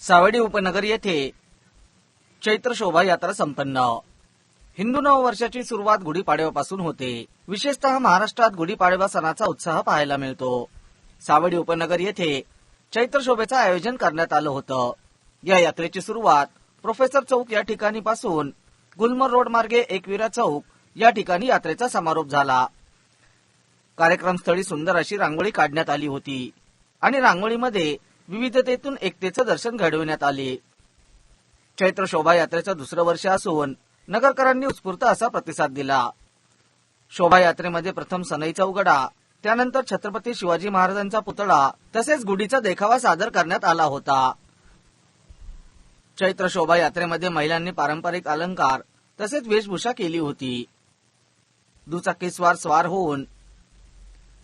सावडी उपनगर येथे चैत्र शोभायात्रा संपन्न। हिंदू नववर्षाची सुरुवात गुढीपाडव्यापासून होते। विशेषतः महाराष्ट्रात गुढीपाडवा सणाचा उत्साह पाहायला मिळतो। सावडी उपनगर येथे चैत्र शोभेचं आयोजन करण्यात आलं होतं। या यात्रेची सुरुवात प्रोफेसर चौक या ठिकाणी पासून गुलमर रोड मार्गे एकविरा चौक या ठिकाणी यात्रेचा समारोप झाला। कार्यक्रमस्थळी सुंदर अशी रांगोळी काढण्यात आली होती आणि रांगोळीमध्ये विविधतेतून एकतेचं दर्शन घडविण्यात आले। चैत्र शोभायात्रेचं दुसरं वर्ष असून नगरकरांनी उत्स्फूर्त असा प्रतिसाद दिला। शोभायात्रेमध्ये प्रथम सनईचा उघडा, त्यानंतर छत्रपती शिवाजी महाराजांचा पुतळा तसेच गुढीचा देखावा सादर करण्यात आला होता। चैत्र शोभायात्रेमध्ये महिलांनी पारंपरिक अलंकार तसेच वेशभूषा केली होती। दुचाकीस्वार स्वार होऊन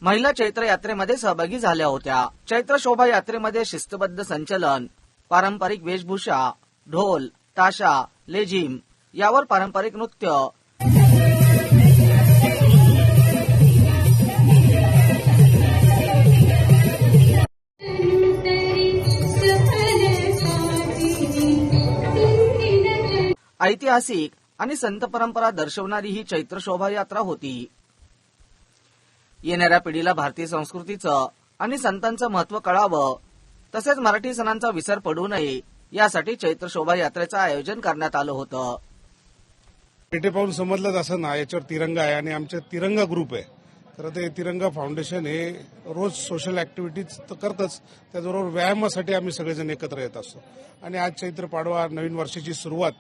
महिला चैत्र यात्रेमध्ये सहभागी झाल्या होत्या। चैत्र शोभायात्रेमध्ये शिस्तबद्ध संचलन, पारंपरिक वेशभूषा, ढोल, ताशा, लेझिम यावर पारंपरिक नृत्य, ऐतिहासिक आणि संत परंपरा दर्शवणारी ही चैत्र शोभायात्रा होती। येणाऱ्या पिढीला भारतीय संस्कृतीचं आणि संतांचं महत्त्व कळावं तसेच मराठी सणांचा विसर पडू नये यासाठी चैत्र शोभायात्रेचं आयोजन करण्यात आलं होतं। पेटे पाहून समजलंच असं ना, याच्यावर तिरंगा आहे आणि आमचे तिरंगा ग्रुप आहे। खरं तर तिरंगा फाउंडेशन हे रोज सोशल ऍक्टिव्हिटीज तर करतच, त्याचबरोबर व्यायामासाठी आम्ही सगळेजण एकत्र येत असतो। आणि आज चैत्र पाडवा, नवीन वर्षाची सुरुवात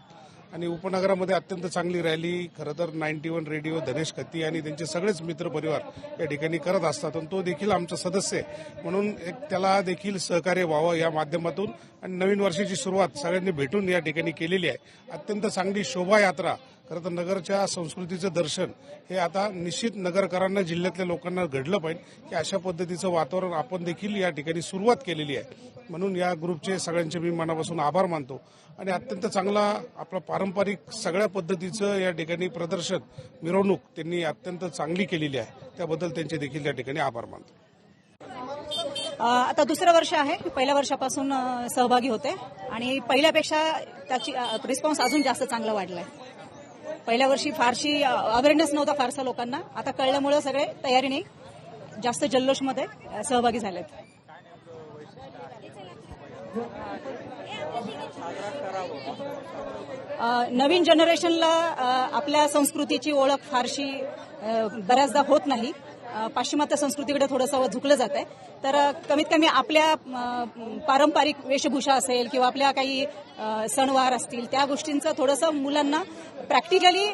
आणि उपनगरामध्ये अत्यंत चांगली रॅली खरं तर 91 रेडिओ धनेश खत्ती आणि त्यांचे सगळेच मित्र परिवार या ठिकाणी करत असतात आणि तो देखील आमचा सदस्य आहे, म्हणून एक त्याला देखील सहकार्य व्हावं या माध्यमातून आणि नवीन वर्षाची सुरुवात सगळ्यांनी भेटून या ठिकाणी केलेली आहे। अत्यंत चांगली शोभायात्रा, खरं तर नगरच्या संस्कृतीचं दर्शन हे आता निश्चित नगरकरांना, जिल्ह्यातल्या लोकांना घडलं पाहिजे की अशा पद्धतीचं वातावरण आपण देखील या ठिकाणी सुरुवात केलेली आहे। म्हणून या ग्रुपचे सगळ्यांचे मी मनापासून आभार मानतो आणि अत्यंत चांगला आपला पारंपरिक सगळ्या पद्धतीचं या ठिकाणी प्रदर्शन, मिरवणूक त्यांनी अत्यंत चांगली केलेली आहे, त्याबद्दल त्यांचे देखील या ठिकाणी आभार मानतो। आता दुसरं वर्ष आहे, पहिल्या वर्षापासून सहभागी होते आणि पहिल्यापेक्षा त्याची रिस्पॉन्स अजून जास्त चांगला वाढलाय। पहिल्या वर्षी फारशी अवेअरनेस नव्हता फारसा लोकांना, आता कळल्यामुळे सगळे तयारीने जास्त जल्लोषमध्ये सहभागी झालेत। नवीन जनरेशनला आपल्या संस्कृतीची ओळख फारशी बऱ्याचदा होत नाही। पाश्चिमात्य संस्कृतीकडे थोडंसं झुकलं जात आहे, तर कमीत कमी आपल्या पारंपरिक वेशभूषा असेल किंवा आपल्या काही सणवार असतील त्या गोष्टींचं थोडंसं मुलांना प्रॅक्टिकली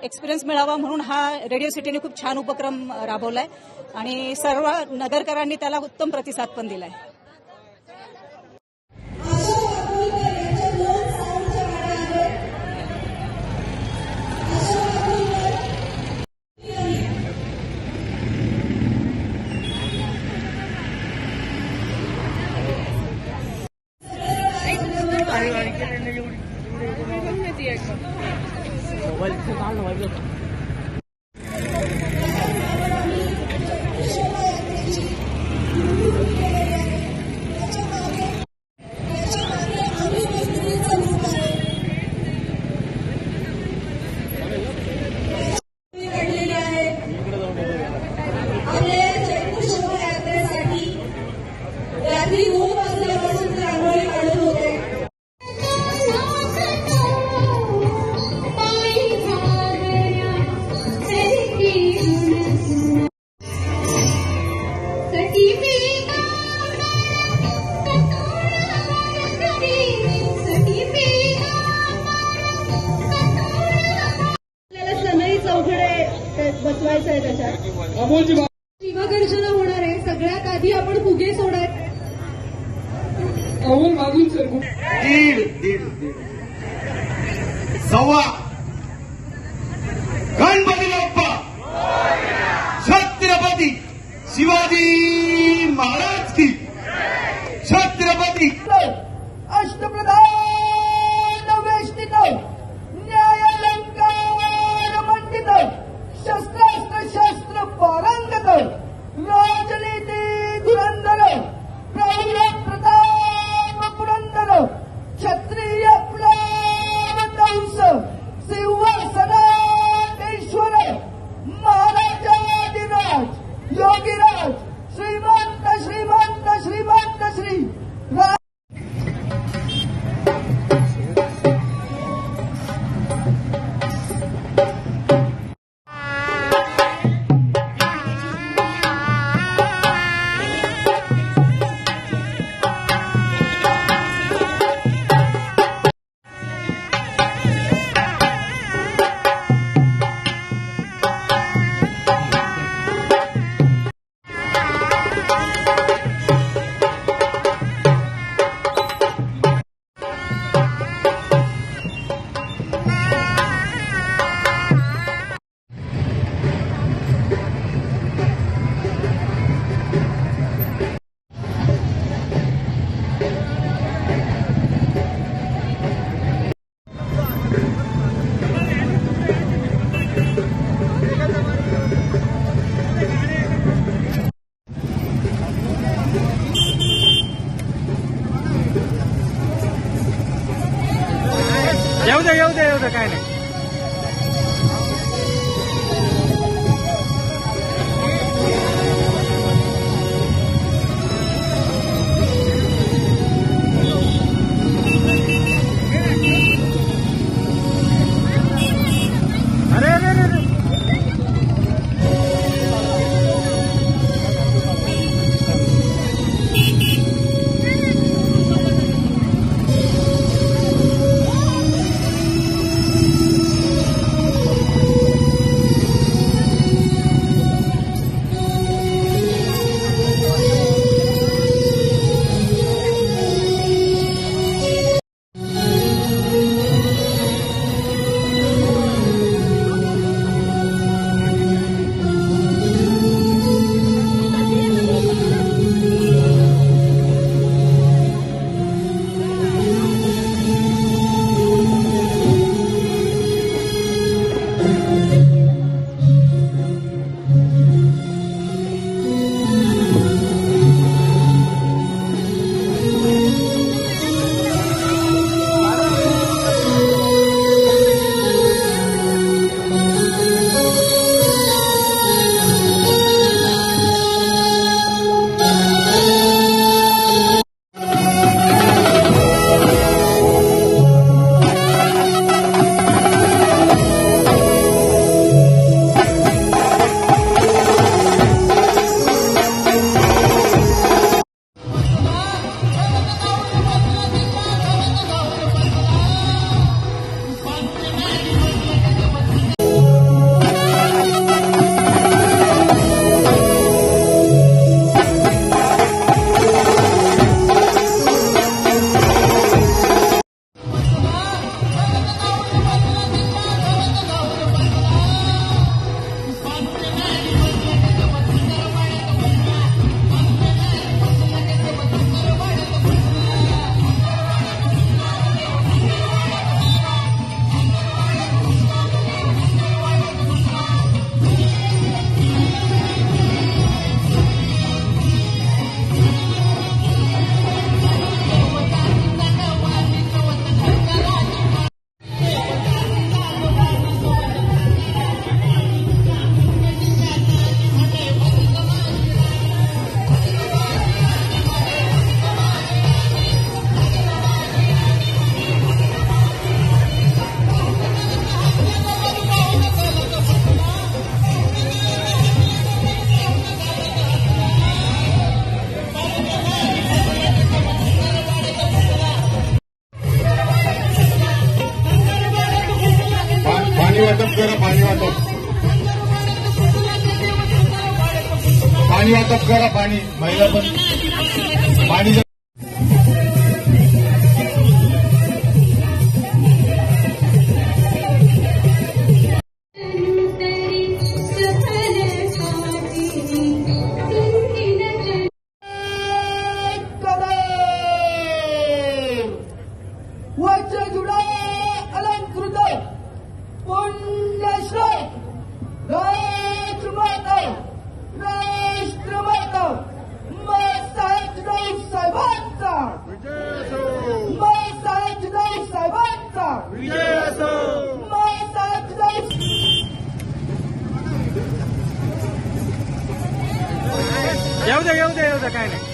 एक्सपिरियन्स मिळावा म्हणून हा रेडिओ सिटीने खूप छान उपक्रम राबवलाय आणि सर्व नगरकरांनी त्याला उत्तम प्रतिसाद पण दिलाय। बसवायचं आहे त्याच्यात शिवगर्जना होणार आहे। सगळ्यात आधी आपण फुगे सोडायचे। अमोल मागून सर दीड सव्वा गणपती बाप्पा छत्रपती शिवाजी महाराज की छत्रपती अष्टप्रधान वेष्टित न्यायालंकार मंडित शस्त्रास्त्र शस्त्र पारंगत राजनीती धुरंधर प्रौढ प्रताप पुरंदर येऊ दे काय नाही. अरे पाणी वाटप करा. पाणी महिला पण पाणी जुडा अलंकृत पुण्यश्री राजमाता राष्ट्रमाता साहेब साहेबांचा साहेब साहेबांचा येऊ दे काय नाही.